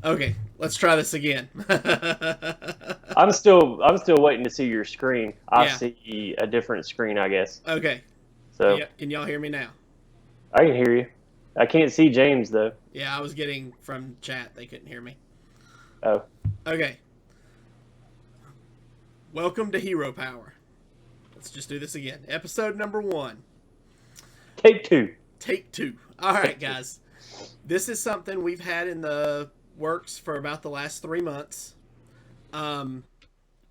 Okay, let's try this again. I'm still waiting to see your screen. I Yeah. see a different screen, I guess. Okay. So Can y'all hear me now? I can hear you. I can't see James though. Yeah, I was getting from chat. They couldn't hear me. Oh, Okay. Welcome to Hero Power. Let's just do this again. Episode number 1. take two. Take 2. All right, Take two. guys. This is something we've had in the works for about the last 3 months.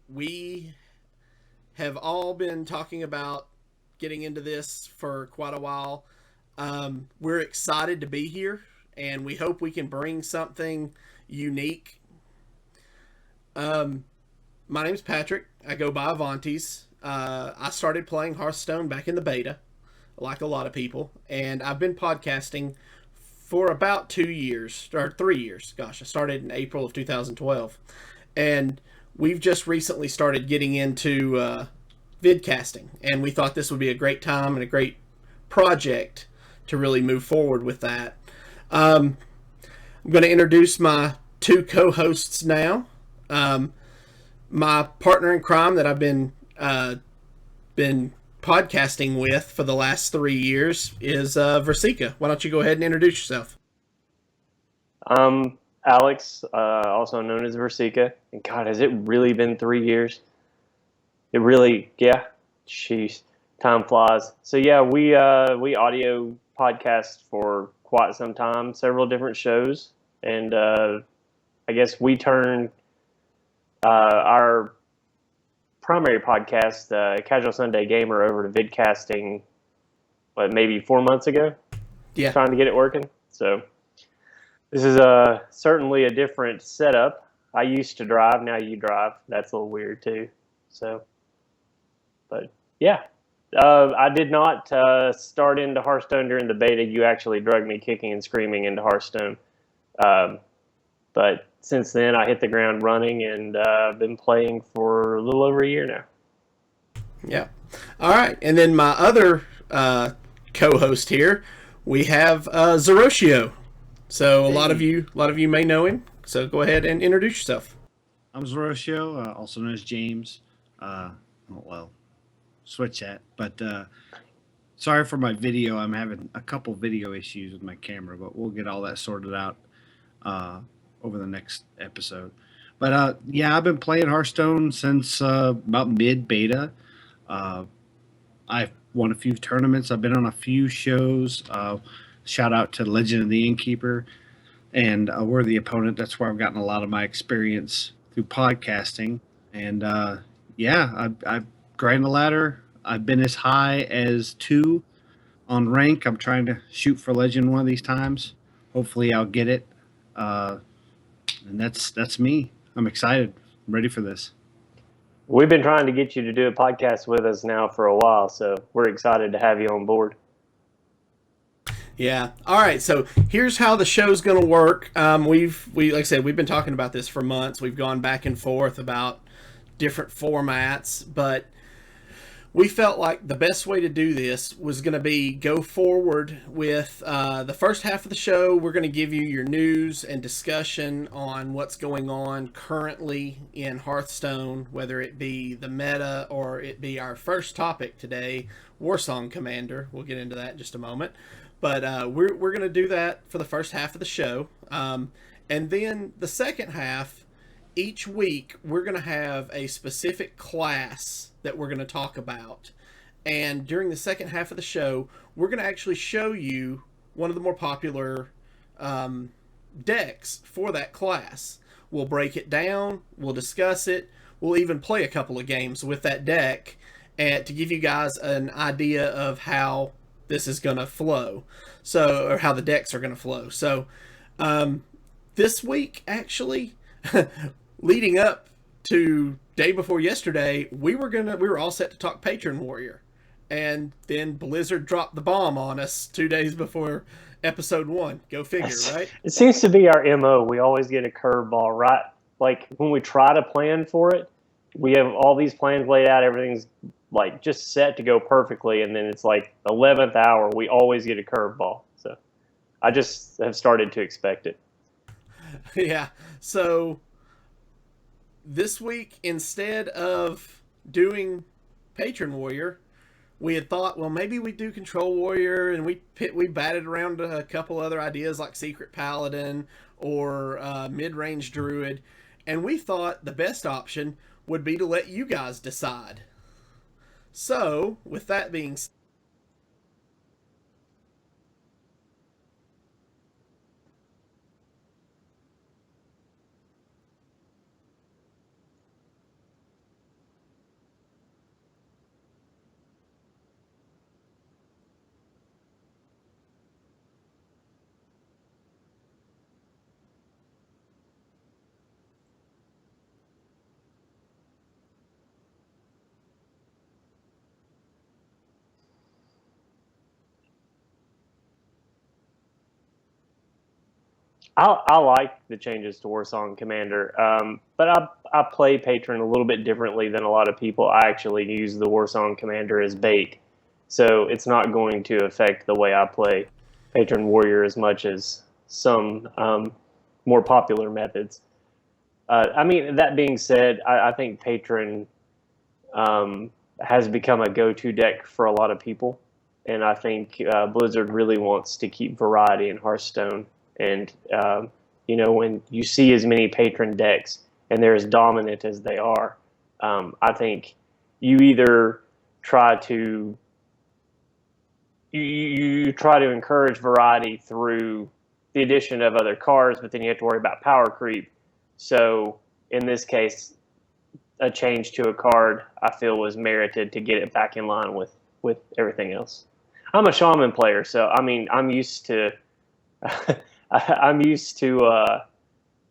We have all been talking about getting into this for quite a while. We're excited to be here, and we hope we can bring something unique. My name's Patrick. I go by Avantes. I started playing Hearthstone back in the beta, like a lot of people, and I've been podcasting for about 2 years, or 3 years. Gosh, I started in April of 2012. And we've just recently started getting into vidcasting, and we thought this would be a great time and a great project to really move forward with that. I'm going to introduce my 2 co-hosts now. My partner in crime that I've been podcasting with for the last 3 years is Versika. Why don't you go ahead and introduce yourself? Alex, also known as Versika. And God, has it really been 3 years? It really, yeah. Jeez, time flies. So yeah, we audio podcast for quite some time, several different shows, and I guess we turned our primary podcast, Casual Sunday Gamer, over to vidcasting. What, maybe 4 months ago? Yeah. Trying to get it working. So this is certainly a different setup. I used to drive, now you drive. That's a little weird too. So, but yeah, I did not start into Hearthstone during the beta. You actually dragged me kicking and screaming into Hearthstone. Um, but since then, I hit the ground running, and I've been playing for a little over a year now. Yeah. All right. And then my other co-host here, we have Zeroshio. So a lot of you may know him. So go ahead and introduce yourself. I'm Zoroshio, also known as James. Well, switch that. But sorry for my video. I'm having a couple video issues with my camera, but we'll get all that sorted out over the next episode. But yeah, I've been playing Hearthstone since about mid beta. I've won a few tournaments. I've been on a few shows. Shout out to Legend of the Innkeeper and a Worthy Opponent. That's where I've gotten a lot of my experience through podcasting. And yeah, I've grind the ladder. I've been as high as 2 on rank. I'm trying to shoot for Legend one of these times. Hopefully, I'll get it. And that's me. I'm excited. I'm ready for this. We've been trying to get you to do a podcast with us now for a while, so we're excited to have you on board. Yeah. All right. So here's how the show's going to work. Like I said, we've been talking about this for months. We've gone back and forth about different formats, but we felt like the best way to do this was going to be go forward with the first half of the show. We're going to give you your news and discussion on what's going on currently in Hearthstone, whether it be the meta or it be our first topic today, Warsong Commander. We'll get into that in just a moment. But we're going to do that for the first half of the show. And then the second half, each week, we're going to have a specific class that we're going to talk about. And during the second half of the show, we're going to actually show you one of the more popular decks for that class. We'll break it down, we'll discuss it, we'll even play a couple of games with that deck and to give you guys an idea of how this is going to flow. So, or how the decks are going to flow. So, this week, actually, leading up to day before yesterday, we were all set to talk Patron Warrior, and then Blizzard dropped the bomb on us 2 days before episode 1. Go figure, right? It seems to be our MO. We always get a curveball, right? Like when we try to plan for it, we have all these plans laid out. Everything's like just set to go perfectly, and then it's like 11th hour. We always get a curveball. So I just have started to expect it. Yeah. So this week, instead of doing Patron Warrior, we had thought, well, maybe we do Control Warrior, and we batted around a couple other ideas like Secret Paladin or Mid Range Druid, and we thought the best option would be to let you guys decide. So, with that being said, I like the changes to Warsong Commander, but I play Patron a little bit differently than a lot of people. I actually use the Warsong Commander as bait, so it's not going to affect the way I play Patron Warrior as much as some more popular methods. I mean, that being said, I think Patron has become a go-to deck for a lot of people, and I think Blizzard really wants to keep variety in Hearthstone. And when you see as many patron decks and they're as dominant as they are, I think you either try to you try to encourage variety through the addition of other cards, but then you have to worry about power creep. So in this case, a change to a card I feel was merited to get it back in line with everything else. I'm a shaman player, so I mean I'm used to I'm used to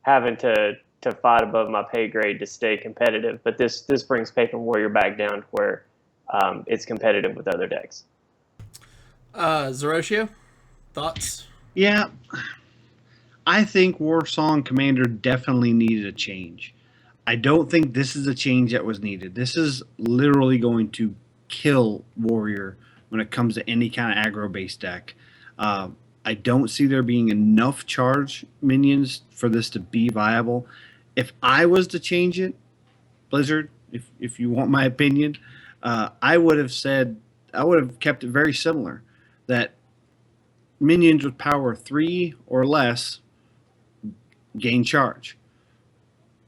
having to fight above my pay grade to stay competitive. But this brings Patron Warrior back down to where it's competitive with other decks. Zeroshio, thoughts? Yeah, I think Warsong Commander definitely needed a change. I don't think this is a change that was needed. This is literally going to kill Warrior when it comes to any kind of aggro-based deck. I don't see there being enough charge minions for this to be viable. If I was to change it, Blizzard, if you want my opinion, I would have kept it very similar. That minions with power 3 or less gain charge.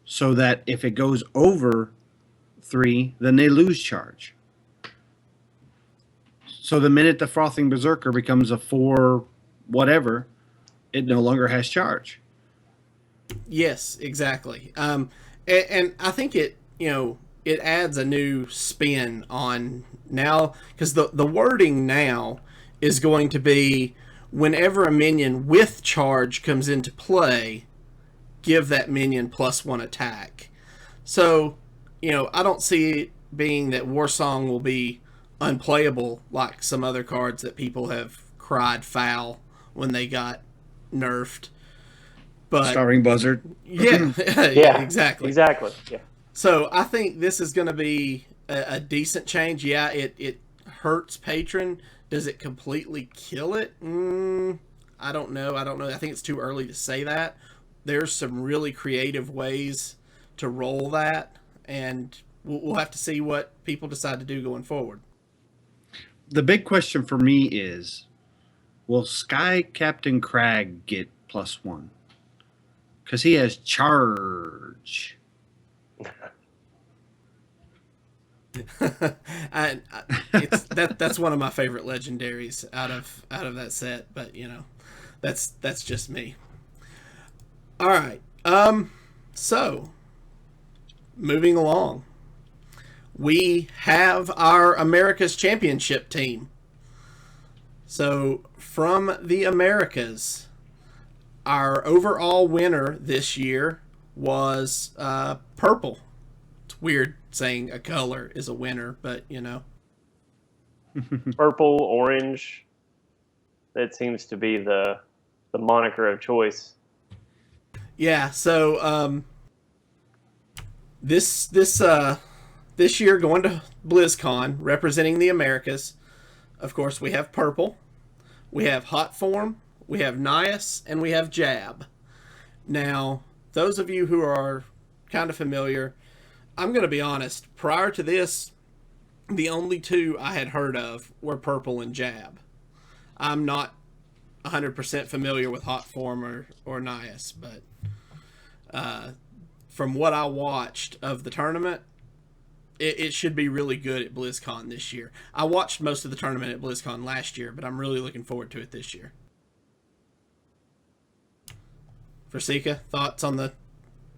So that if it goes over 3, then they lose charge. So the minute the Frothing Berserker becomes a 4 whatever, it no longer has charge. Yes, exactly. And I think it adds a new spin on now, because the wording now is going to be whenever a minion with charge comes into play, give that minion +1 attack. So, I don't see it being that Warsong will be unplayable like some other cards that people have cried foul when they got nerfed. But Starving Buzzard. yeah, Yeah, exactly. Yeah. So I think this is going to be a decent change. Yeah, it hurts Patron. Does it completely kill it? I don't know. I think it's too early to say that. There's some really creative ways to roll that, and we'll have to see what people decide to do going forward. The big question for me is, will Sky Captain Crag get +1? Because he has charge. That's one of my favorite legendaries out of that set, but that's just me. All right. So moving along, we have our America's Championship team. So from the Americas, our overall winner this year was purple. It's weird saying a color is a winner, but Purple, orange. That seems to be the moniker of choice. Yeah. So this year going to BlizzCon representing the Americas. Of course, we have purple, we have hot form, we have Nias, and we have Jab. Now, those of you who are kind of familiar, I'm going to be honest. Prior to this, the only two I had heard of were Purple and Jab. I'm not 100% familiar with Hot Form or Nias, but from what I watched of the tournament, it should be really good at BlizzCon this year. I watched most of the tournament at BlizzCon last year, but I'm really looking forward to it this year. Forsika, thoughts on the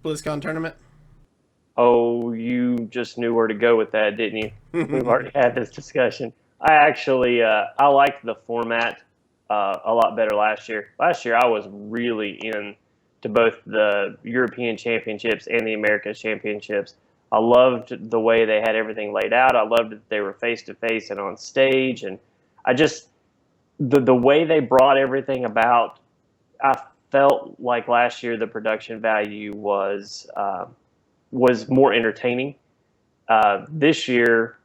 BlizzCon tournament? Oh, you just knew where to go with that, didn't you? We've already had this discussion. I actually I liked the format a lot better last year. Last year I was really into both the European Championships and the Americas Championships. I loved the way they had everything laid out. I loved that they were face to face and on stage, and I just the way they brought everything about. I felt like last year the production value was more entertaining. This year,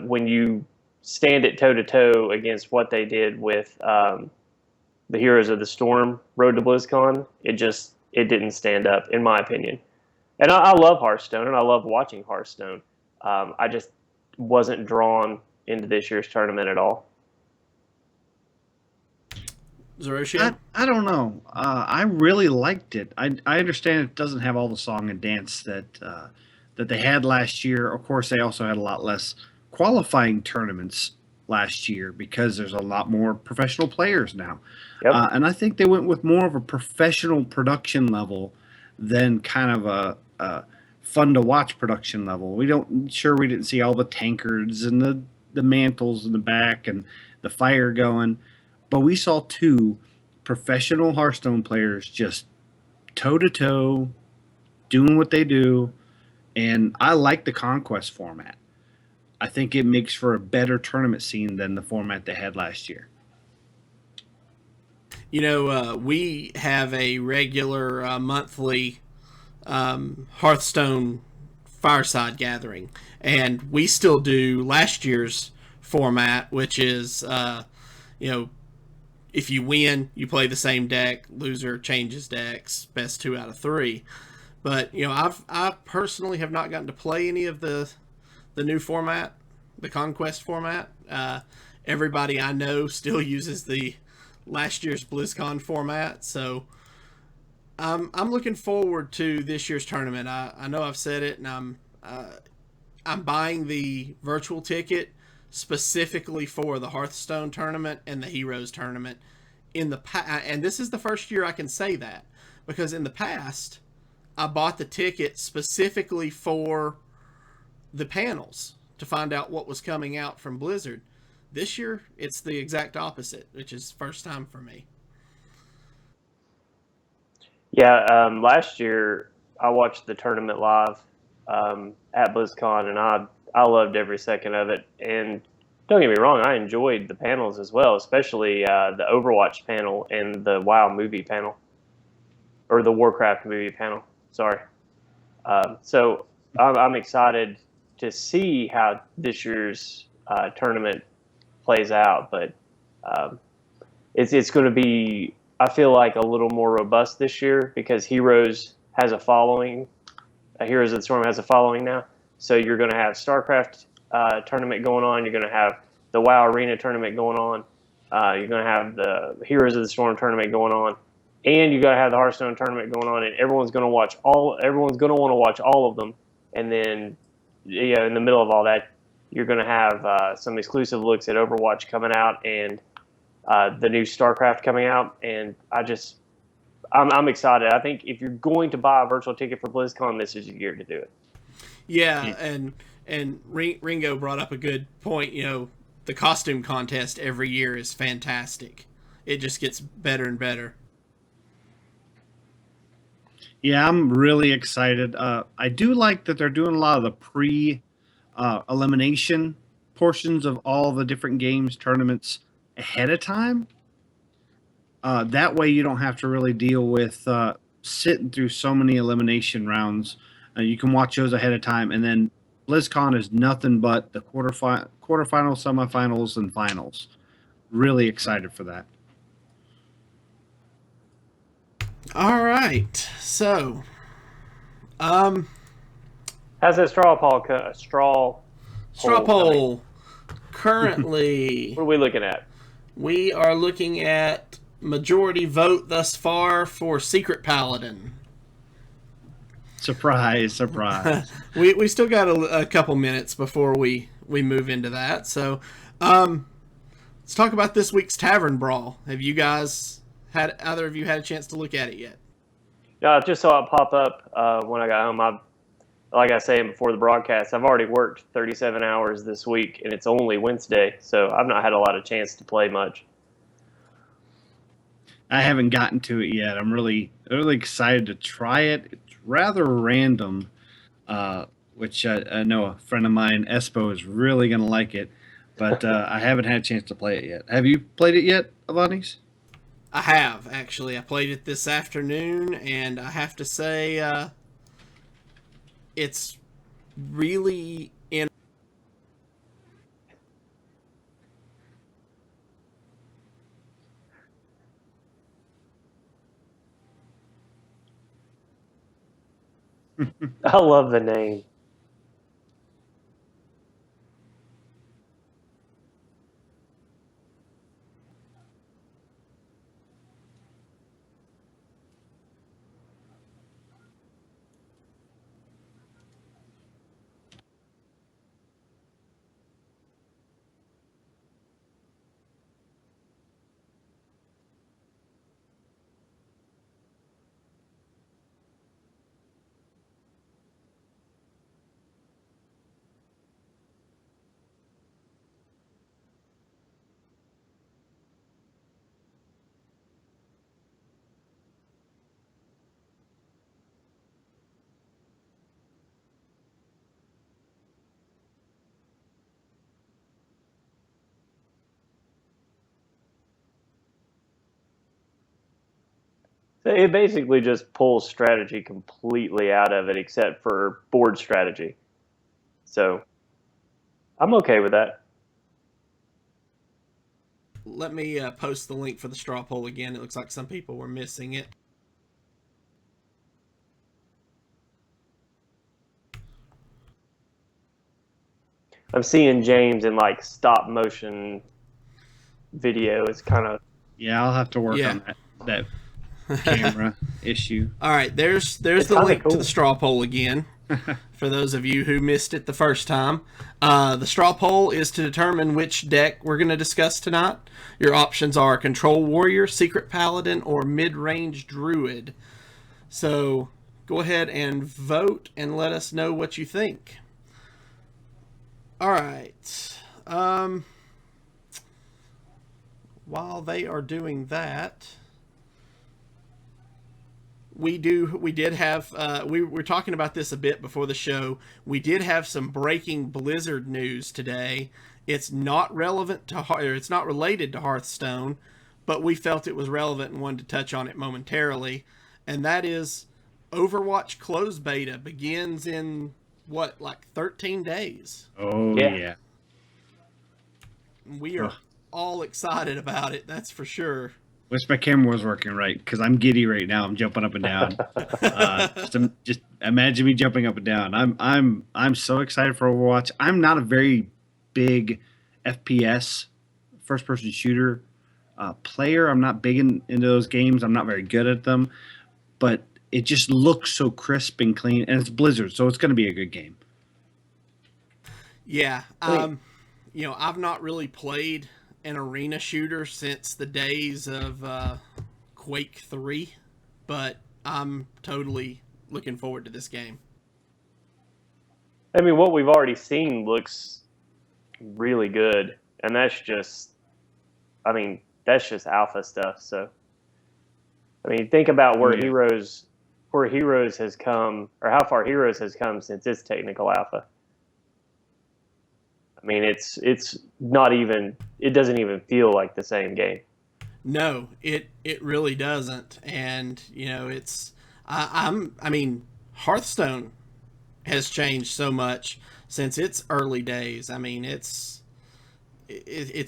when you stand it toe to toe against what they did with the Heroes of the Storm Road to BlizzCon, it didn't stand up, in my opinion. And I love Hearthstone, and I love watching Hearthstone. I just wasn't drawn into this year's tournament at all. Zeroshia? I don't know. I really liked it. I understand it doesn't have all the song and dance that they had last year. Of course, they also had a lot less qualifying tournaments last year because there's a lot more professional players now. Yep. And I think they went with more of a professional production level than kind of a fun to watch production level. We didn't see all the tankards and the mantles in the back and the fire going. But we saw two professional Hearthstone players just toe-to-toe, doing what they do, and I like the Conquest format. I think it makes for a better tournament scene than the format they had last year. You know, we have a regular monthly Hearthstone fireside gathering, and we still do last year's format, which is, if you win, you play the same deck. Loser changes decks. Best 2 out of 3. But I personally have not gotten to play any of the new format, the Conquest format. Everybody I know still uses the last year's BlizzCon format. So I'm looking forward to this year's tournament. I know I've said it, and I'm buying the virtual ticket specifically for the Hearthstone tournament and the Heroes tournament. And this is the first year I can say that, because in the past I bought the ticket specifically for the panels to find out what was coming out from Blizzard. This year it's the exact opposite, which is first time for me. Yeah, last year I watched the tournament live at BlizzCon, and I loved every second of it. And don't get me wrong, I enjoyed the panels as well, especially the Overwatch panel and the WoW movie panel, or the Warcraft movie panel. Sorry. So I'm excited to see how this year's tournament plays out, but it's going to be, I feel like, a little more robust this year because Heroes has a following. Heroes of the Storm has a following now. So you're going to have StarCraft tournament going on. You're going to have the WoW Arena tournament going on. You're going to have the Heroes of the Storm tournament going on. And you got to have the Hearthstone tournament going on. And everyone's going to want to watch all of them. And then, in the middle of all that, you're going to have some exclusive looks at Overwatch coming out and the new StarCraft coming out. And I'm excited. I think if you're going to buy a virtual ticket for BlizzCon, this is your year to do it. Yeah, and Ringo brought up a good point. The costume contest every year is fantastic. It just gets better and better. Yeah, I'm really excited. I do like that they're doing a lot of the pre-elimination portions of all the different games, tournaments ahead of time. That way you don't have to really deal with sitting through so many elimination rounds. You can watch those ahead of time, and then BlizzCon is nothing but the quarterfinals, semifinals, and finals. Really excited for that. All right. So, How's that straw straw poll coming? poll. Currently, What are we looking at? we are looking at majority vote thus far for Secret Paladin. Surprise, surprise. We still got a couple minutes before we move into that. So, let's talk about this week's Tavern Brawl. Have you guys either of you had a chance to look at it yet? Yeah, I just saw it pop up when I got home. Like I said before the broadcast, I've already worked 37 hours this week, and it's only Wednesday, so I've not had a lot of chance to play much. I haven't gotten to it yet. I'm really excited to try it. It's rather random, which I know a friend of mine, Espo, is really going to like it, but I haven't had a chance to play it yet. Have you played it yet, Avanis? I have, actually. I played it this afternoon, and I have to say, it's really in. I love the name. It basically just pulls strategy completely out of it, except for board strategy. So I'm okay with that. Let me post the link for the straw poll again. It looks like some people were missing it. I'm seeing James in like stop motion video. It's kind of Yeah, I'll have to work on that camera issue. All right, there's the link to the straw poll again. For those of you who missed it the first time, the straw poll is to determine which deck we're going to discuss tonight. Your options are Control Warrior, Secret Paladin, or Mid-Range Druid. So go ahead and vote and let us know what you think. All right. While they are doing that, we did have we were talking about this a bit before the show. We did have some breaking Blizzard news today. It's not relevant to, or it's not related to Hearthstone, but we felt it was relevant and wanted to touch on it momentarily. And that is Overwatch closed beta begins in like 13 days. Oh yeah. We are all excited about it, that's for sure. Wish my camera was working right, because I'm giddy right now. I'm jumping up and down. Just imagine me jumping up and down. I'm so excited for Overwatch. I'm not a very big FPS first person shooter player. I'm not big into those games. I'm not very good at them, but it just looks so crisp and clean, and it's Blizzard, so it's going to be a good game. Yeah, I've not really played an arena shooter since the days of Quake 3, but I'm totally looking forward to this game. I mean, what we've already seen looks really good, and that's just alpha stuff. So, I mean, think about where Heroes has come, or how far Heroes has come since its technical alpha. I mean, it's not even, it doesn't even feel like the same game. No, it really doesn't. And, I mean, Hearthstone has changed so much since its early days. I mean, it's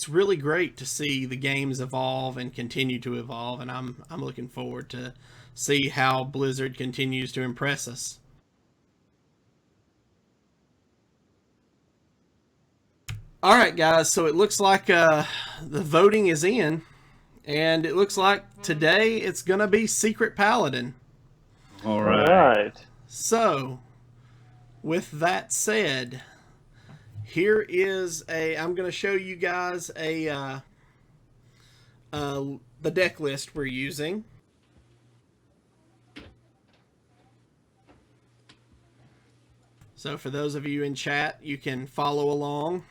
really great to see the games evolve and continue to evolve, and I'm looking forward to see how Blizzard continues to impress us. All right, guys, so it looks like the voting is in, and it looks like today it's going to be Secret Paladin. All All right. right. So, with that said, here is I'm going to show you guys the deck list we're using. So for those of you in chat, you can follow along.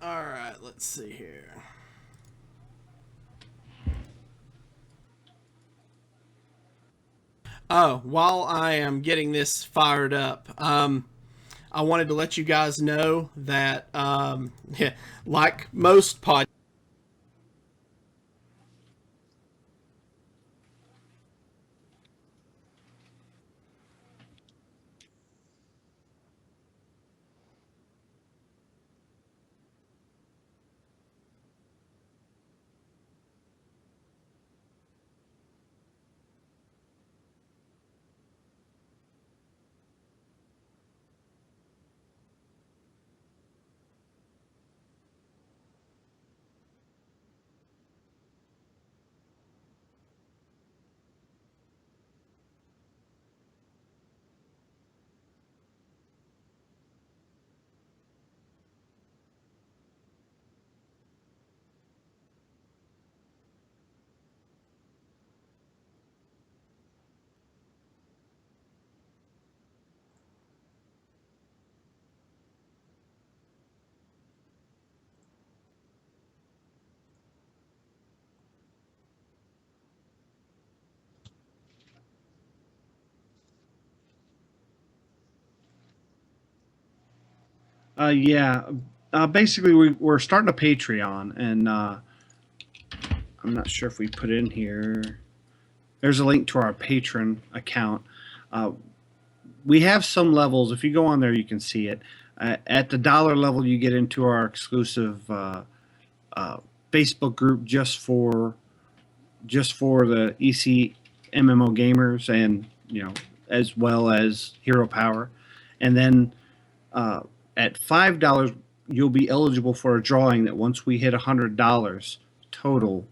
All right, let's see here. Oh, while I am getting this fired up, I wanted to let you guys know that, like most podcasts, Yeah. Basically, we're starting a Patreon, and I'm not sure if we put it in here. There's a link to our Patreon account. Uh, we have some levels. If you go on there, you can see it. At the dollar level, you get into our exclusive Facebook group just for the EC MMO gamers, and as well as Hero Power. And then at $5, you'll be eligible for a drawing that once we hit $100 total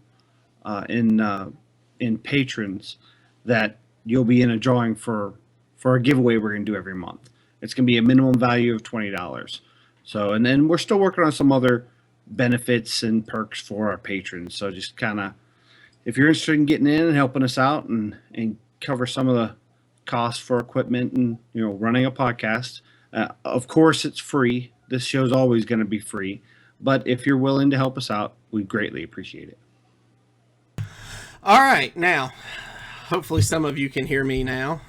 in patrons, that you'll be in a drawing for a giveaway we're going to do every month. It's going to be a minimum value of $20. So, and then we're still working on some other benefits and perks for our patrons. So just kind of, if you're interested in getting in and helping us out and cover some of the costs for equipment and running a podcast, of course it's free. This show's always going to be free, but if you're willing to help us out, we greatly appreciate it. All right, now, hopefully some of you can hear me now.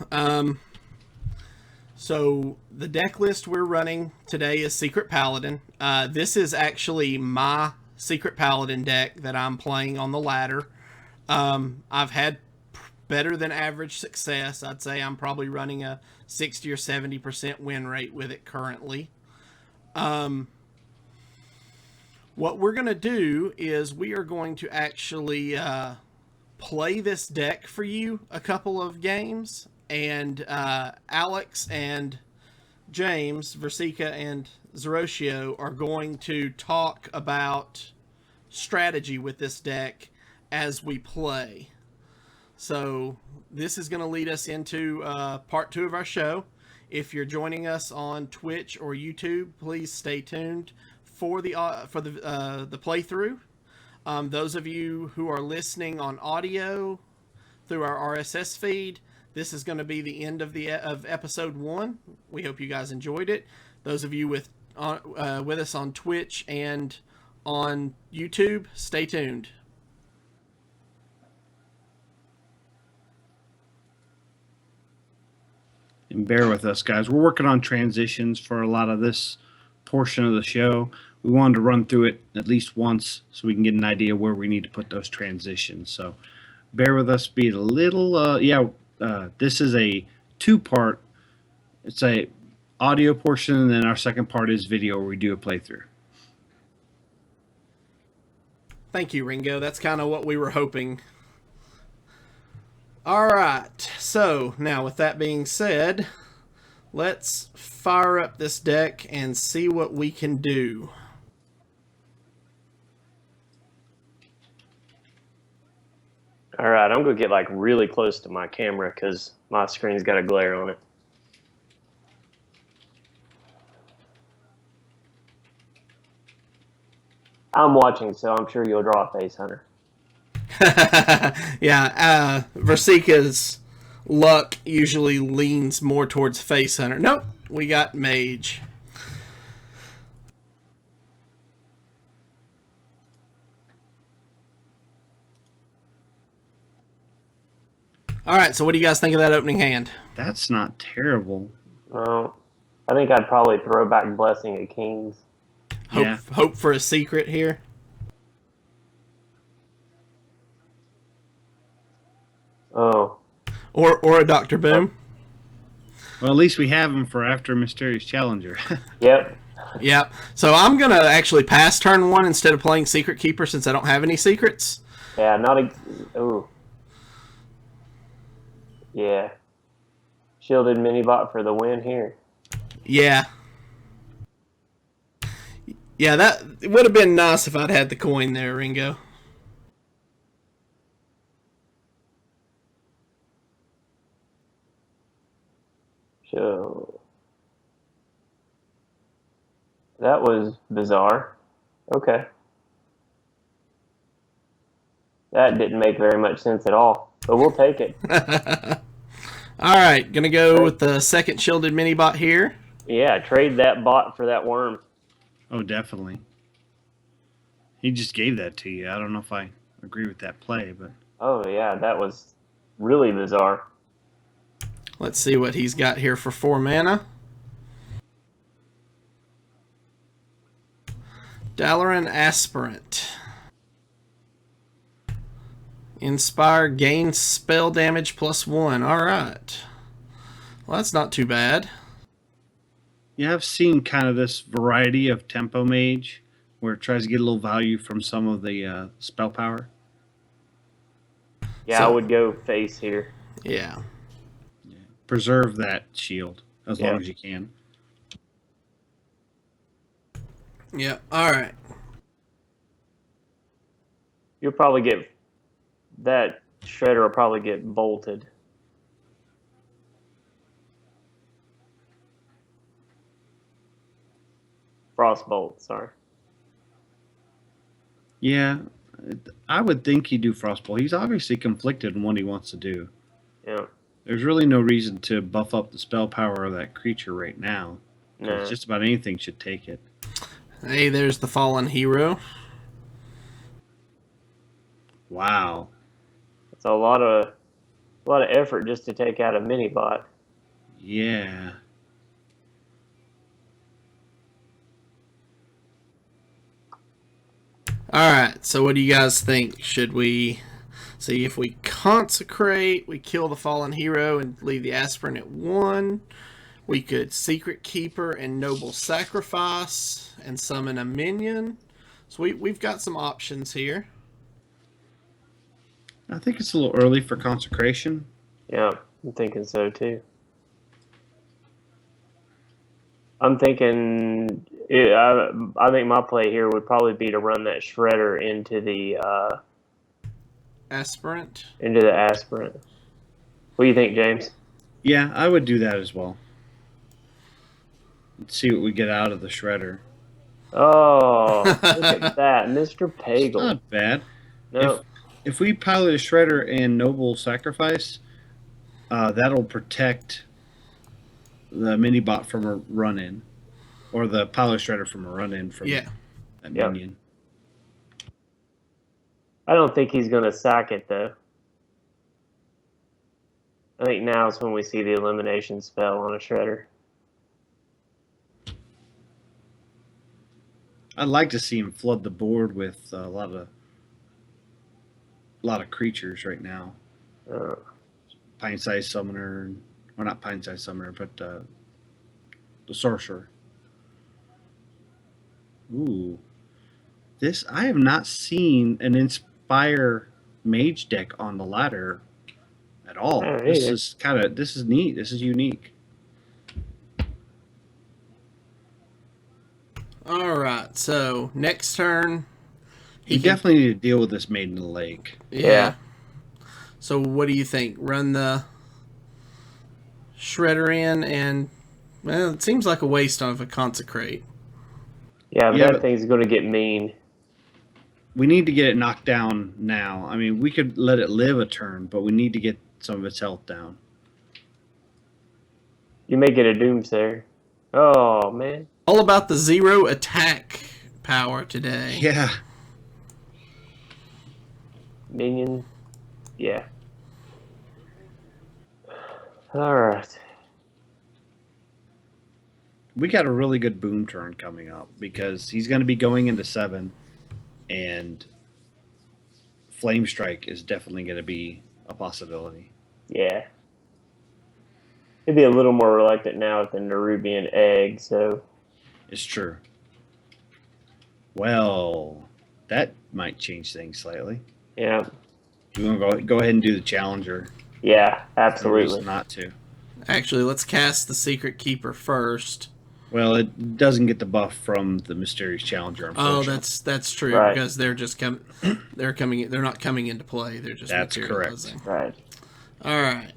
So the deck list we're running today is Secret Paladin. This is actually my Secret Paladin deck that I'm playing on the ladder. I've had better than average success. I'd say I'm probably running a 60 or 70% win rate with it currently. What we're going to do is we are going to actually play this deck for you a couple of games, and Alex and James, Versika and Zeroshio are going to talk about strategy with this deck as we play. So this is going to lead us into part 2 of our show. If you're joining us on Twitch or YouTube, please stay tuned for the playthrough. Those of you who are listening on audio through our RSS feed, this is going to be the end of episode 1. We hope you guys enjoyed it. Those of you with us on Twitch and on YouTube, stay tuned. And bear with us, guys. We're working on transitions for a lot of this portion of the show. We wanted to run through it at least once so we can get an idea where we need to put those transitions. So bear with us. Be a little, this is a 2-part. It's audio portion, and then our second part is video where we do a playthrough. Thank you, Ringo. That's kind of what we were hoping. All right. So now, with that being said, let's fire up this deck and see what we can do. All right, I'm going to get like really close to my camera because my screen's got a glare on it. I'm watching, so I'm sure you'll draw a face, Hunter. Yeah, Versika's luck usually leans more towards Face Hunter. Nope, we got Mage. All right, so what do you guys think of that opening hand? That's not terrible. Well, I think I'd probably throw back Blessing of Kings. Hope for a secret here. Oh. Or a Dr. Boom. Well, at least we have him for after Mysterious Challenger. Yep. Yep. So I'm going to actually pass turn 1 instead of playing Secret Keeper since I don't have any secrets. Yeah, not a... Ooh. Yeah. Shielded Minibot for the win here. Yeah. Yeah, that it would have been nice if I'd had the coin there, Ringo. So... That was bizarre. Okay. That didn't make very much sense at all, but we'll take it. All right, gonna go with the second shielded mini bot here. Yeah, trade that bot for that worm. Oh, definitely. He just gave that to you. I don't know if I agree with that play, but... Oh, yeah, that was really bizarre. Let's see what he's got here for 4 mana. Dalaran Aspirant. Inspire, gain spell damage +1. Alright. Well, that's not too bad. Yeah, I've seen kind of this variety of Tempo Mage where it tries to get a little value from some of the spell power. Yeah, So- I would go face here. Yeah. Preserve that shield as Yeah. long as you can. Yeah. Alright. You'll probably get... That Shredder will probably get bolted. Frostbolt, sorry. Yeah, I would think he'd do Frostbolt. He's obviously conflicted in what he wants to do. Yeah. There's really no reason to buff up the spell power of that creature right now. No. Just about anything should take it. Hey, there's the fallen hero. Wow. It's a lot of effort just to take out a mini bot. Yeah. Alright, so what do you guys think? Should we see if we consecrate, we kill the fallen hero and leave the aspirant at 1? We could secret keeper and noble sacrifice and summon a minion. So we've got some options here. I think it's a little early for consecration. Yeah, I'm thinking so too. I'm thinking... I think my play here would probably be to run that Shredder into the Aspirant. aspirant. What do you think, James? Yeah, I would do that as well. Let's see what we get out of the Shredder. Oh, look at that, Mr. Pagel. Not bad. No, If we pilot a Shredder and Noble Sacrifice, that'll protect the mini-bot from a run-in. Or the pilot Shredder from a run-in from that Yep. minion. I don't think he's going to sack it, though. I think now is when we see the elimination spell on a Shredder. I'd like to see him flood the board with a lot of creatures right now. Pine-sized summoner, or not pine-sized summoner, but the sorcerer. Ooh, this I have not seen an Inspire Mage deck on the ladder at all. I don't This either. is neat. This is unique. All right. So next turn, We definitely need to deal with this Maiden in the Lake. Yeah. So what do you think? Run the Shredder in, and well, it seems like a waste of a Consecrate. Yeah, but Yeah, that but thing's going to get mean. we need to get it knocked down now. I mean, we could let it live a turn, but we need to get some of its health down. You may get a Doomsayer. Oh, man. All about the 0 attack power today. Yeah. Minion. Yeah. All right. We got a really good boom turn coming up because he's going to be going into 7, and Flame Strike is definitely going to be a possibility. Yeah. He'd be a little more reluctant now with the Nerubian egg, so. It's true. Well, that might change things slightly. Yeah. Do you want to go ahead and do the Challenger? Yeah, No absolutely. reason not to. Actually, let's cast the Secret Keeper first. Well, it doesn't get the buff from the Mysterious Challenger. Unfortunately. Oh, that's true, Right. because they're just they're not coming into play. They're just That's materializing. Right. All right.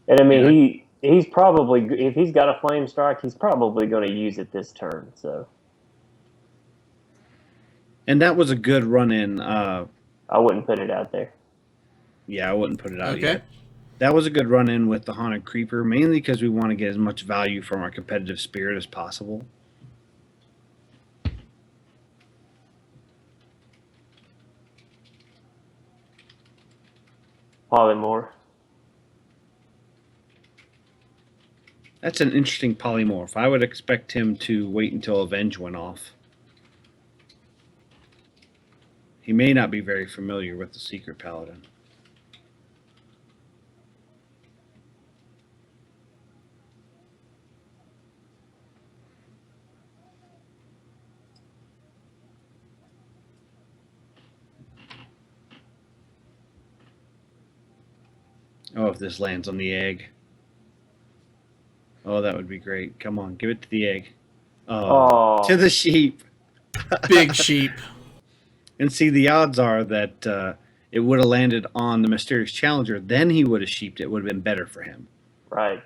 And I mean, Yeah. he's probably, if he's got a Flame Strike, he's probably going to use it this turn, so. And that was a good run in. I wouldn't put it out there. Yeah, I wouldn't put it out Okay. yet. That was a good run in with the Haunted Creeper, mainly because we want to get as much value from our competitive spirit as possible. Polymorph. That's an interesting polymorph. I would expect him to wait until Avenge went off. He may not be very familiar with the Secret Paladin. Oh, if this lands on the egg. Oh, that would be great. Come on, give it to the egg. Oh, Oh. to the sheep. Big sheep. And see, the odds are that it would have landed on the Mysterious Challenger. Then he would have sheeped. It would have been better for him. Right.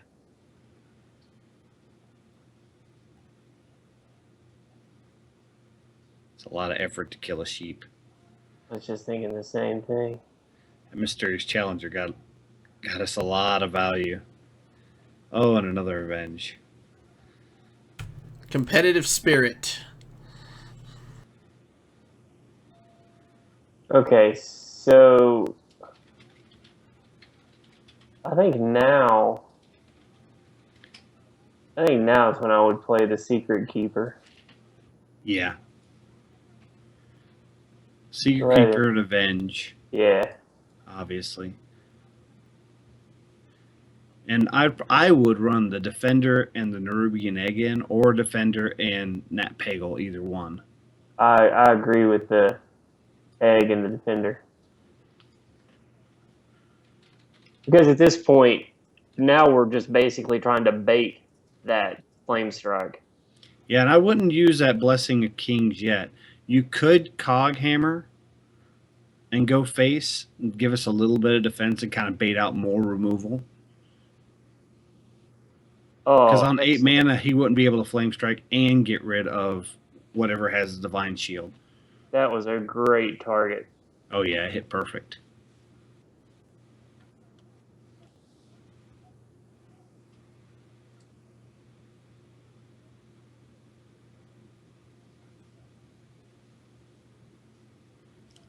It's a lot of effort to kill a sheep. I was just thinking the same thing. That Mysterious Challenger got us a lot of value. Oh, and another Avenge. Competitive spirit. Okay, so I think now is when I would play the Secret Keeper. Yeah. Secret Right. Keeper and Avenge, Yeah. obviously. And I would run the Defender and the Nerubian Egg in, or Defender and Nat Pagel, either one. I agree with the egg and the Defender. Because at this point, now we're just basically trying to bait that Flame Strike. Yeah, and I wouldn't use that Blessing of Kings yet. You could Cog Hammer and go face, and give us a little bit of defense and kind of bait out more removal. Because on 8 mana, he wouldn't be able to Flame Strike and get rid of whatever has Divine Shield. That was a great target. Oh yeah, it hit perfect.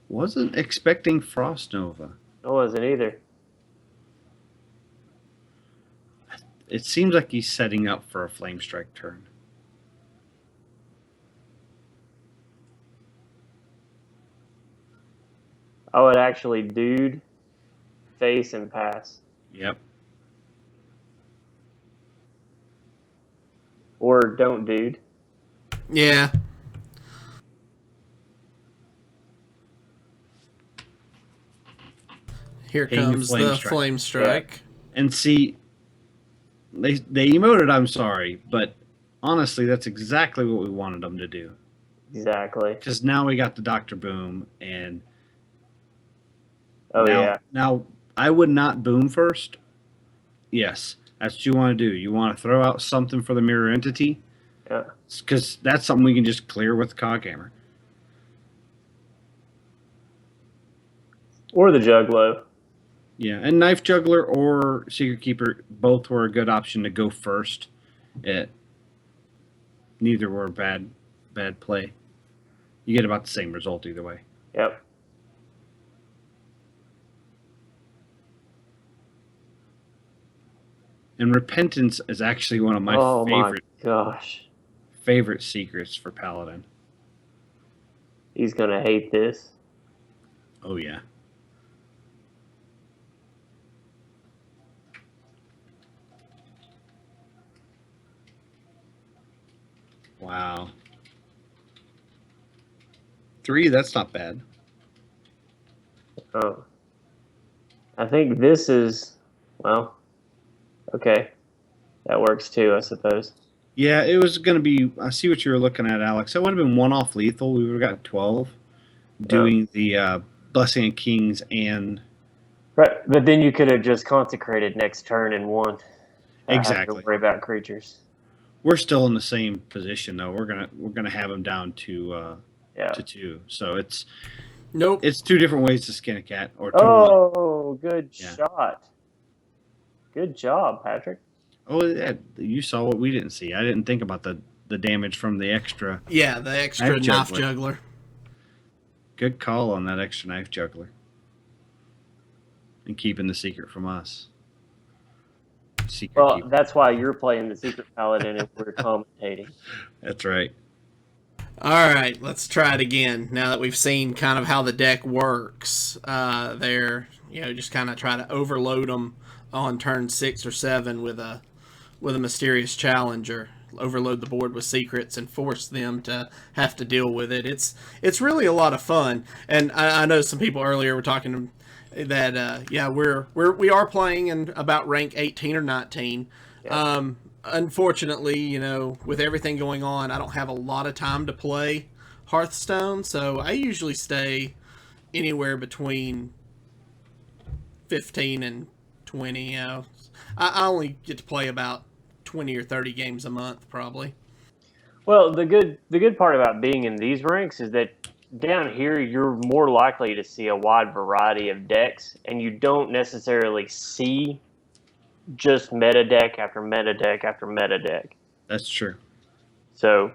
Wasn't expecting Frost Nova. I wasn't either. It seems like he's setting up for a Flame Strike turn. I would actually dude, face, and pass. Yep. word don't, dude. Yeah. Here Ping comes flame the strike. flame strike. And see, they emoted I'm sorry, but honestly, that's exactly what we wanted them to do. Exactly. Because now we got the Dr. Boom, and Oh, yeah. now I would not boom first. Yes, that's what you want to do. You want to throw out something for the mirror entity, Yeah. because that's something we can just clear with the Cog Hammer. Or the Juggalo. Yeah, and Knife Juggler or Secret Keeper both were a good option to go first. Neither were bad play. You get about the same result either way. Yep. And Repentance is actually one of my my gosh. favorite secrets for Paladin. He's going to hate this. Oh yeah. Wow. 3, that's not bad. Oh. I think this is, well, okay. That works too, I suppose. Yeah, it was going to be. I see what you were looking at, Alex. That would have been 1 off lethal. We would have got 12 doing the Blessing of Kings and. Right, but then you could have just consecrated next turn and won. Exactly. Have to worry about creatures. We're still in the same position though. We're gonna have them down to 2. So it's Nope. It's 2 different ways to skin a cat or 2 Oh, good shot. Good job, Patrick. Oh, yeah, you saw what we didn't see. I didn't think about the damage from the extra. Yeah, the extra knife juggler. Good call on that extra knife juggler. And keeping the secret from us. Keeper. That's why you're playing the Secret Paladin and we're commentating. That's right. All right, let's try it again. Now that we've seen kind of how the deck works, just kind of try to overload them on turn 6 or 7 with a mysterious challenger. Overload the board with secrets and force them to have to deal with it. It's really a lot of fun. And I know some people earlier were talking that we are playing in about rank 18 or 19. Yeah. Unfortunately, with everything going on, I don't have a lot of time to play Hearthstone, so I usually stay anywhere between 15 and 20. I only get to play about 20 or 30 games a month, probably. Well, the good part about being in these ranks is that down here you're more likely to see a wide variety of decks, and you don't necessarily see just meta deck after meta deck after meta deck. That's true. So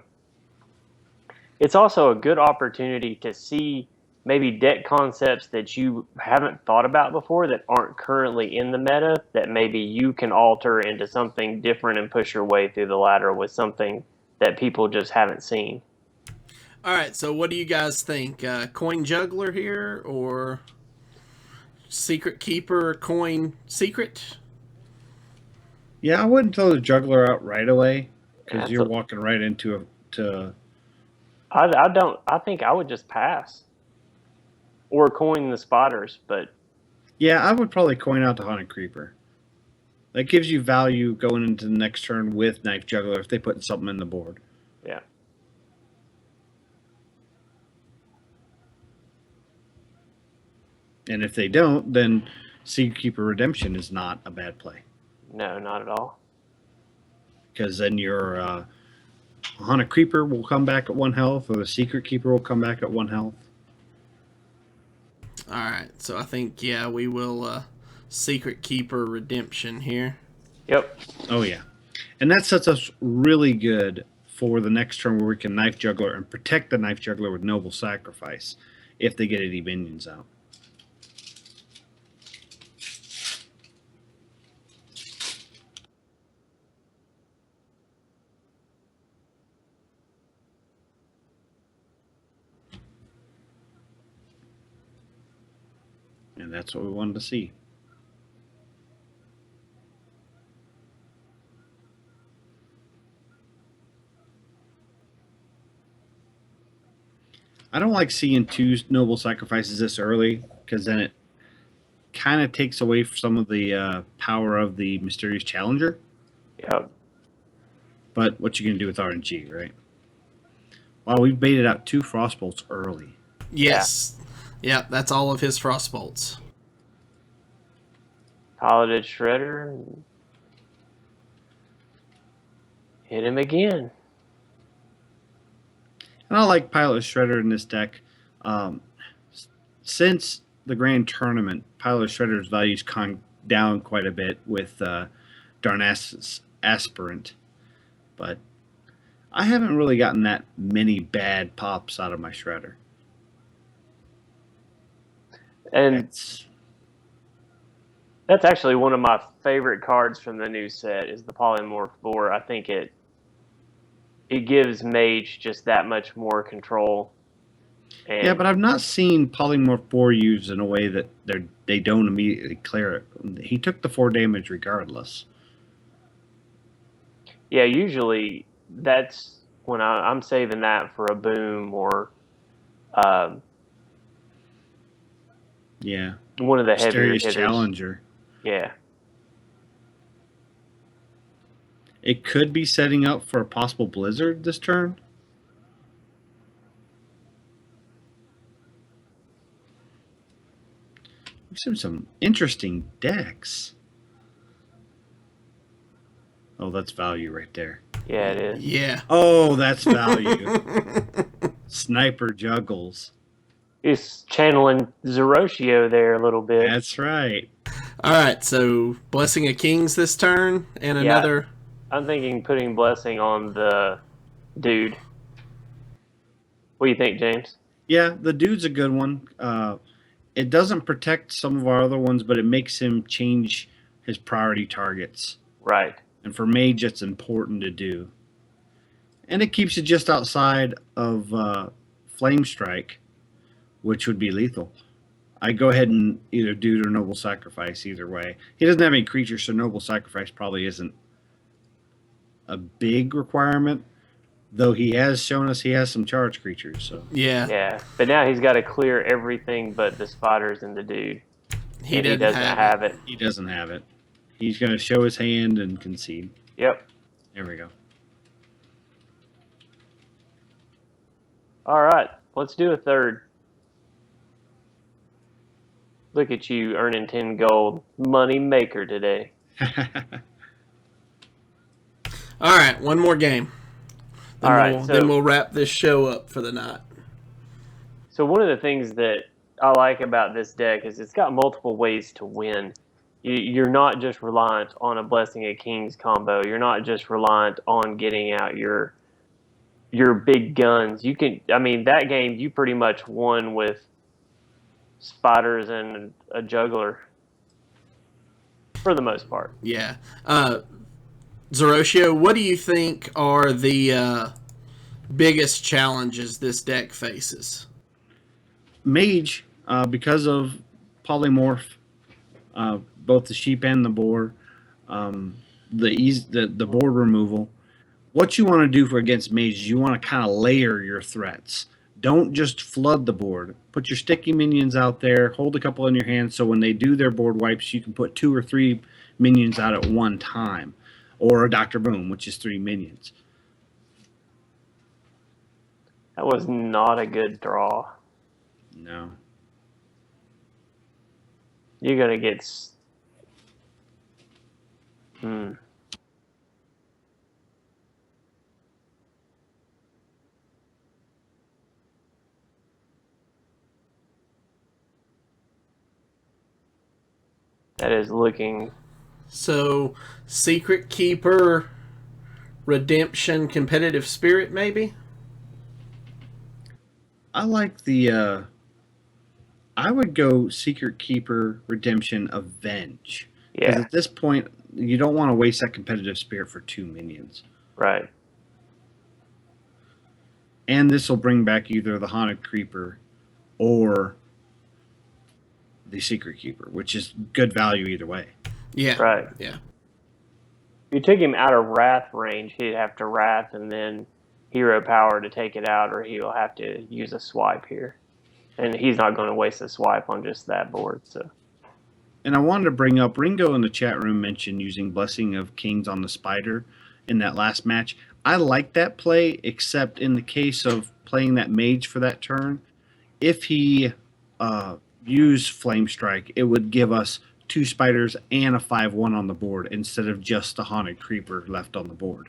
it's also a good opportunity to see maybe deck concepts that you haven't thought about before that aren't currently in the meta that maybe you can alter into something different and push your way through the ladder with something that people just haven't seen. All right, so what do you guys think? Coin Juggler here or Secret Keeper Coin Secret? Yeah, I wouldn't throw the Juggler out right away because you're walking right into I think I would just pass or coin the spotters, but yeah, I would probably coin out the Haunted Creeper. That gives you value going into the next turn with Knife Juggler if they put something in the board. Yeah. And if they don't, then Secret Keeper Redemption is not a bad play. No, not at all. Because then your Haunted Creeper will come back at 1 health, or the Secret Keeper will come back at 1 health. All right, so I think, we will Secret Keeper Redemption here. Yep. Oh, yeah. And that sets us really good for the next turn where we can Knife Juggler and protect the Knife Juggler with Noble Sacrifice if they get any minions out. And that's what we wanted to see. I don't like seeing two noble sacrifices this early because then it kind of takes away some of the power of the mysterious challenger. Yep. But what you gonna do with RNG, right? Wow, we've baited out 2 frostbolts early. Yes. Yeah, that's all of his frost bolts. Paladin Shredder. Hit him again. And I like Pilot Shredder in this deck. Since the Grand Tournament, Pilot Shredder's value's gone down quite a bit with Darnassus Aspirant. But I haven't really gotten that many bad pops out of my Shredder. And that's actually one of my favorite cards from the new set is the Polymorph Boar. I think it gives Mage just that much more control. And yeah, but I've not seen Polymorph Boar used in a way that they don't immediately clear it. He took the 4 damage regardless. yeah, usually that's when I'm saving that for a boom or Yeah. one of the heavier Mysterious hitters. Challenger. Yeah. It could be setting up for a possible blizzard this turn. We've seen some interesting decks. Oh, that's value right there. Yeah, it is. Yeah. Oh, that's value. Sniper juggles. He's channeling Zeroshio there a little bit. That's right. All right, so Blessing of Kings this turn, and Yeah. another. I'm thinking putting Blessing on the dude. What do you think, James? Yeah, the dude's a good one. It doesn't protect some of our other ones, but it makes him change his priority targets. Right. And for Mage, it's important to do. And it keeps you just outside of Flame Strike, which would be lethal. I go ahead and either Dude or Noble Sacrifice, either way. He doesn't have any creatures, so Noble Sacrifice probably isn't a big requirement, though he has shown us he has some charge creatures. So Yeah. Yeah. But now he's got to clear everything but the spiders and the dude. He And doesn't, have it. he doesn't have it. He's going to show his hand and concede. Yep. There we go. All right. Let's do a third. Look at you earning 10 gold. Money maker today. All right, one more game. Then All right, then we'll wrap this show up for the night. So one of the things that I like about this deck is it's got multiple ways to win. You're not just reliant on a Blessing of Kings combo. You're not just reliant on getting out your big guns. You can, I mean, that game you pretty much won with spiders and a juggler for the most part. Yeah. Zeroshio, what do you think are the biggest challenges this deck faces? Mage, because of polymorph, both the sheep and the boar, the board removal. What you want to do for against mage is you want to kind of layer your threats. Don't just flood the board. Put your sticky minions out there. Hold a couple in your hand so when they do their board wipes, you can put 2 or 3 minions out at one time. Or a Dr. Boom, which is 3 minions. That was not a good draw. No. You're going to get... That is looking... So, Secret Keeper, Redemption, Competitive Spirit, maybe? I like the... I would go Secret Keeper, Redemption, Avenge. Because Yeah, at this point, you don't want to waste that competitive spirit for 2 minions. right. And this will bring back either the Haunted Creeper or the Secret Keeper, which is good value either way. Yeah. Right. Yeah. If you took him out of Wrath range, he'd have to Wrath, and then hero power to take it out, or he'll have to use a swipe here. And he's not going to waste a swipe on just that board. So. And I wanted to bring up, Ringo in the chat room mentioned using Blessing of Kings on the Spider in that last match. I like that play, except in the case of playing that mage for that turn. If he used Flame Strike, it would give us 2 spiders and a 5/1 on the board instead of just the Haunted Creeper left on the board.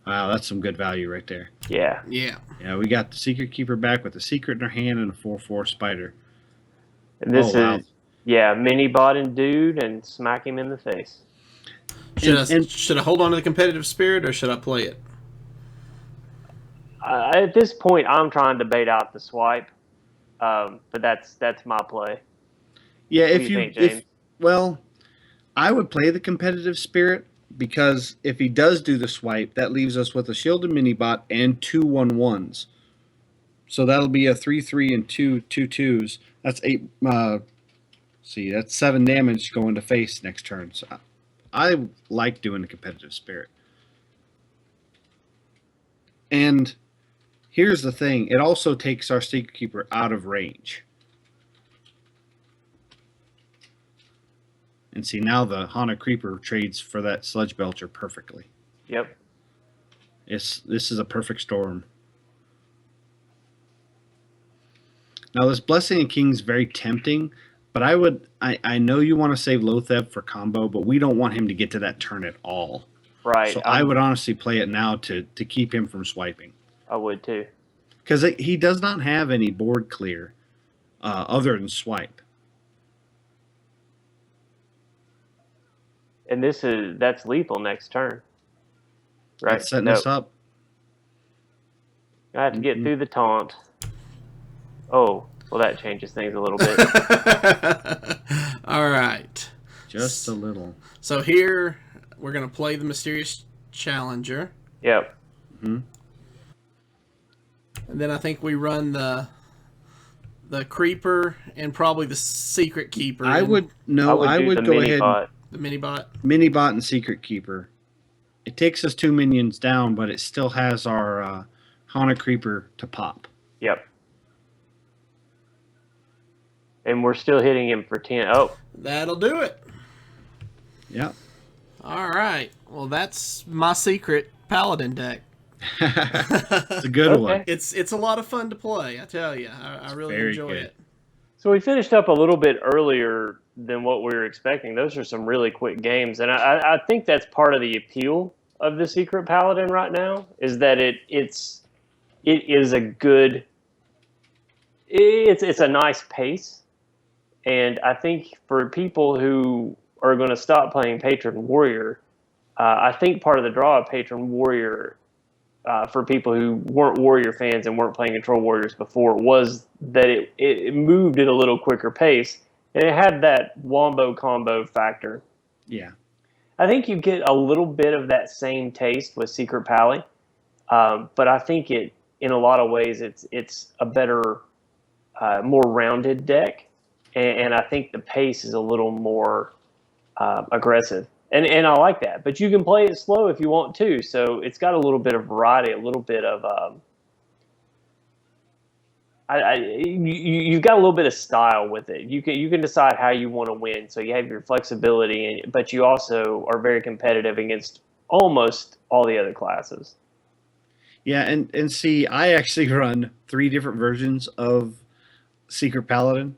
Wow, that's some good value right there. Yeah. Yeah. Yeah, we got the Secret Keeper back with a secret in her hand and a 4/4 spider. And this wow. is, mini botting dude and smack him in the face. Should I hold on to the competitive spirit or should I play it? At this point, I'm trying to bait out the swipe, but that's my play. Yeah, What do you think, James? I would play the competitive spirit because if he does do the swipe, that leaves us with a shielded minibot and 2 1/1s. So that'll be a 3/3 and 2 2/2s. That's 8. That's 7 damage going to face next turn. So I like doing the competitive spirit. And here's the thing: it also takes our Secret Keeper out of range. And see, now the Haunted Creeper trades for that Sludge Belcher perfectly. Yep. This is a perfect storm. Now, this Blessing of Kings is very tempting, but I know you want to save Lotheb for combo, but we don't want him to get to that turn at all. Right. So I would honestly play it now to keep him from swiping. I would too. Because he does not have any board clear other than swipe. And that's lethal next turn. Right. That's setting us up. I have to get through the taunt. Oh, well, that changes things a little bit. All right. Just a little. So here, we're going to play the Mysterious Challenger. Yep. Mm-hmm. And then I think we run the Creeper and probably the Secret Keeper. I would go ahead. The Minibot. Minibot and Secret Keeper. It takes us 2 minions down, but it still has our Haunted Creeper to pop. Yep. And we're still hitting him for 10. Oh. That'll do it. Yep. All right. Well, that's my secret Paladin deck. It's a good one. It's a lot of fun to play, I tell you. I really enjoy it. So we finished up a little bit earlier than what we were expecting. Those are some really quick games, and I think that's part of the appeal of the Secret Paladin right now is that it's a good. It's a nice pace, and I think for people who are going to stop playing Patron Warrior, I think part of the draw of Patron Warrior. For people who weren't Warrior fans and weren't playing Control Warriors before was that it moved at a little quicker pace, and it had that wombo combo factor. Yeah. I think you get a little bit of that same taste with Secret Pally, but I think in a lot of ways it's a better, more rounded deck, and I think the pace is a little more aggressive. And I like that, but you can play it slow if you want to. So it's got a little bit of variety, a little bit of you've got a little bit of style with it. You can decide how you want to win. So you have your flexibility, but you also are very competitive against almost all the other classes. Yeah, and see, I actually run 3 different versions of Secret Paladin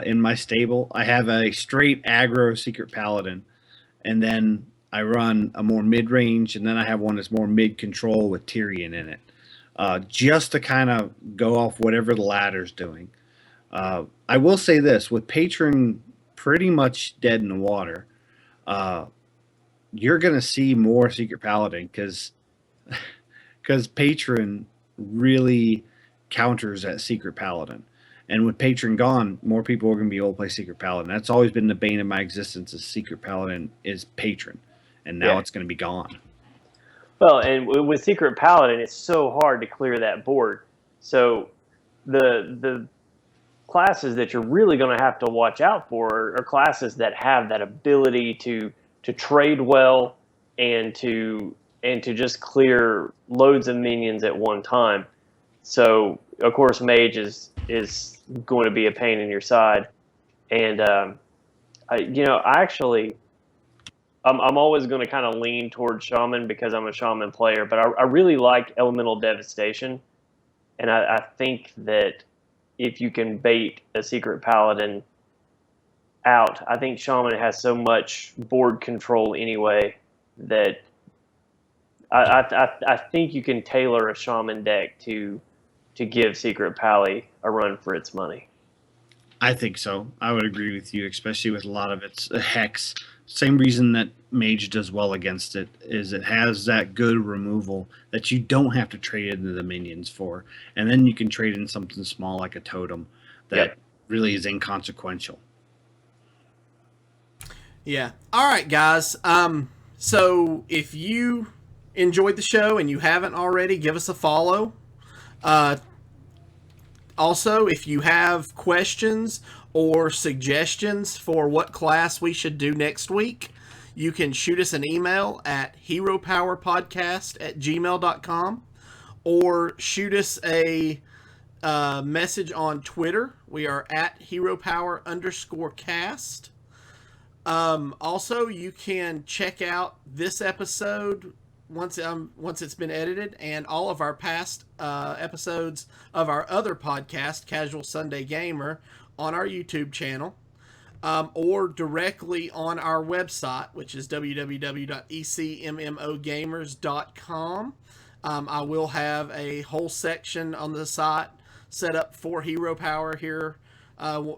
in my stable. I have a straight aggro Secret Paladin. And then I run a more mid-range, and then I have one that's more mid-control with Tyrion in it, just to kind of go off whatever the ladder's doing. I will say this, with Patron pretty much dead in the water, you're going to see more Secret Paladin because Patron really counters that Secret Paladin. And with Patron gone, more people are going to be able to play Secret Paladin. That's always been the bane of my existence is Secret Paladin is Patron. And now it's going to be gone. Well, and with Secret Paladin, it's so hard to clear that board. So the classes that you're really going to have to watch out for are classes that have that ability to trade well and to just clear loads of minions at one time. So of course mage is going to be a pain in your side, and I'm always going to kind of lean towards shaman because I'm a shaman player, but I really like elemental devastation, and I think that if you can bait a secret paladin out, I think shaman has so much board control anyway that I think you can tailor a shaman deck to give secret pally a run for its money. I think so. I would agree with you, especially with a lot of its hex. Same reason that mage does well against it is it has that good removal that you don't have to trade into the minions for, and then you can trade in something small like a totem that really is inconsequential. Yeah. All right, guys. So if you enjoyed the show and you haven't already, give us a follow. Also, if you have questions or suggestions for what class we should do next week, you can shoot us an email at heropowerpodcast@gmail.com or shoot us a message on Twitter. We are at heropower_cast. Also, you can check out this episode once it's been edited, and all of our past episodes of our other podcast, Casual Sunday Gamer, on our YouTube channel, or directly on our website, which is www.ecmmogamers.com. I will have a whole section on the site set up for Hero Power here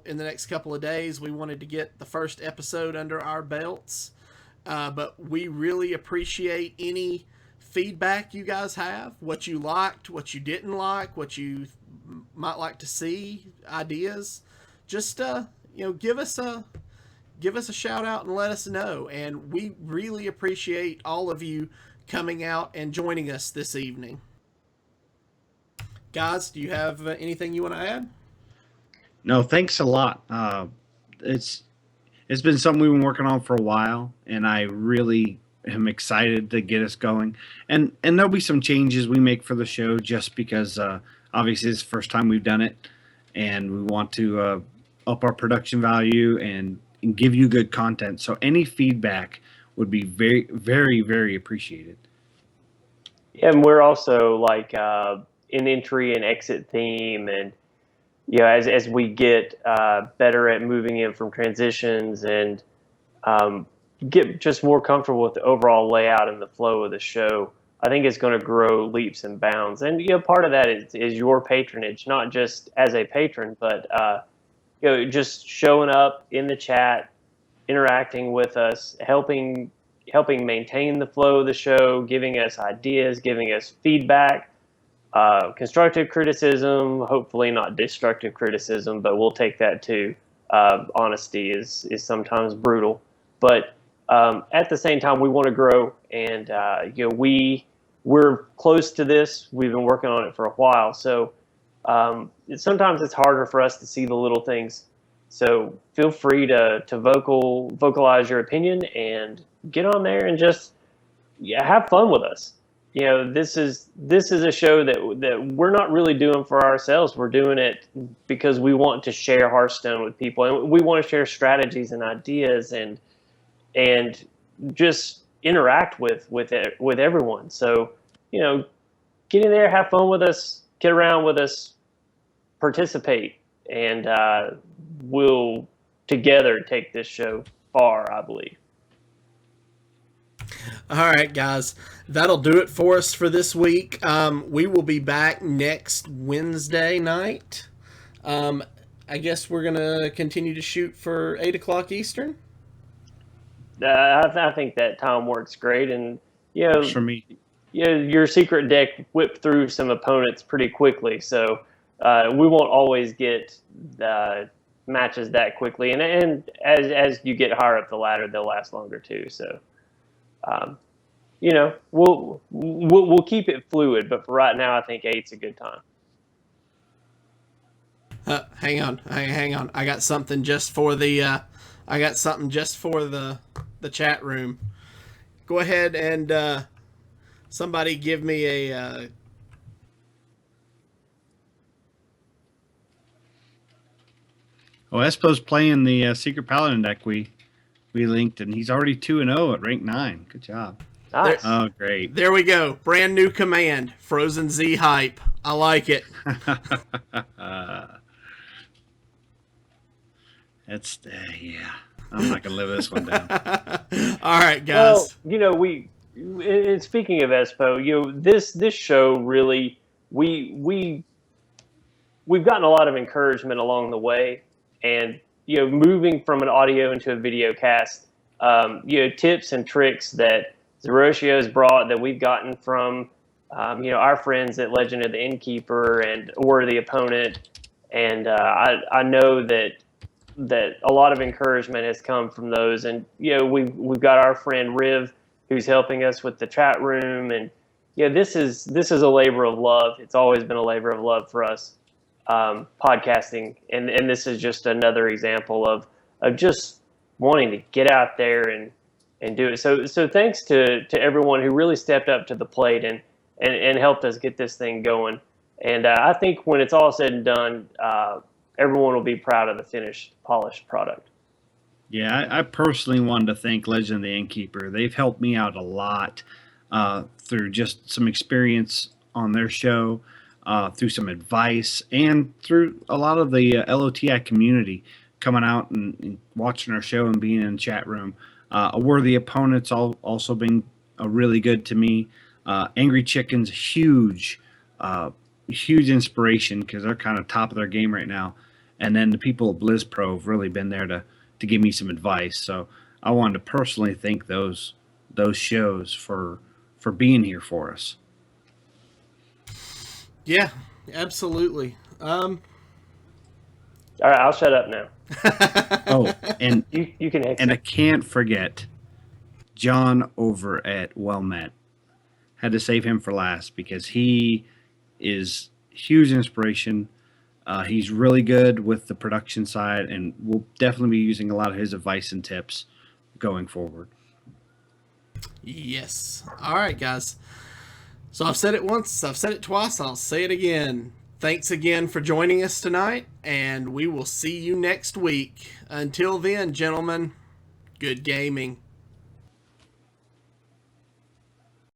in the next couple of days. We wanted to get the first episode under our belts. But we really appreciate any feedback you guys have, what you liked, what you didn't like, what you might like to see, ideas. Just give us a shout out and let us know. And we really appreciate all of you coming out and joining us this evening. Guys, do you have anything you want to add? No, thanks a lot. It's been something we've been working on for a while, and I really am excited to get us going. And there'll be some changes we make for the show just because obviously it's the first time we've done it, and we want to up our production value and give you good content. So any feedback would be very, very, very appreciated. Yeah, and we're also like an entry and exit theme, and as we get better at moving in from transitions and get just more comfortable with the overall layout and the flow of the show, I think it's going to grow leaps and bounds. And part of that is your patronage, not just as a patron, but just showing up in the chat, interacting with us, helping maintain the flow of the show, giving us ideas, giving us feedback. Constructive criticism, hopefully not destructive criticism, but we'll take that too. Honesty is sometimes brutal, but at the same time, we want to grow, and we're close to this. We've been working on it for a while, so sometimes it's harder for us to see the little things. So feel free to vocalize your opinion and get on there and just have fun with us. This is a show that we're not really doing for ourselves. We're doing it because we want to share Hearthstone with people, and we want to share strategies and ideas and just interact with everyone. So get in there, have fun with us, get around with us, participate, and we'll together take this show far, I believe. All right, guys, that'll do it for us for this week. We will be back next Wednesday night. I guess we're going to continue to shoot for 8 o'clock Eastern. I think that time works great. And, Works for me. Your secret deck whipped through some opponents pretty quickly. So we won't always get matches that quickly. And as you get higher up the ladder, they'll last longer too. So. We'll keep it fluid, but for right now, I think 8's a good time. Hang on. I got something just for the the chat room. Go ahead and somebody give me a. Oh, Espo's playing the Secret Paladin deck we linked, and he's already 2-0 at rank 9. Good job. Nice. Oh, great. There we go. Brand new command. Frozen Z hype. I like it. That's yeah. I'm not gonna live this one down. All right, Well, guys. you know, and speaking of Espo, you know, this show really we've gotten a lot of encouragement along the way, and you know, moving from an audio into a video cast, you know, tips and tricks that Zeroshio has brought that we've gotten from you know, our friends at Legend of the Innkeeper and or the opponent, and I know that a lot of encouragement has come from those. And you know, we've got our friend Riv who's helping us with the chat room, and yeah, this is a labor of love. It's always been a labor of love for us, podcasting, and this is just another example of just wanting to get out there and do it. So thanks to everyone who really stepped up to the plate and helped us get this thing going. And I think when it's all said and done, everyone will be proud of the finished, polished product. Yeah, I personally wanted to thank Legend of the Innkeeper. They've helped me out a lot through just some experience on their show, through some advice, and through a lot of the LOTI community coming out and watching our show and being in the chat room. A Worthy Opponent's also been really good to me. Angry Chicken's huge inspiration because they're kind of top of their game right now. And then the people at BlizzPro have really been there to give me some advice. So I wanted to personally thank those shows for being here for us. Yeah, absolutely. All right, I'll shut up now. Oh, and You can exit. And I can't forget John over at Well Met. Had to save him for last because he is huge inspiration. He's really good with the production side, and we'll definitely be using a lot of his advice and tips going forward. Yes. All right, guys. So I've said it once, I've said it twice, I'll say it again. Thanks again for joining us tonight, and we will see you next week. Until then, gentlemen, good gaming.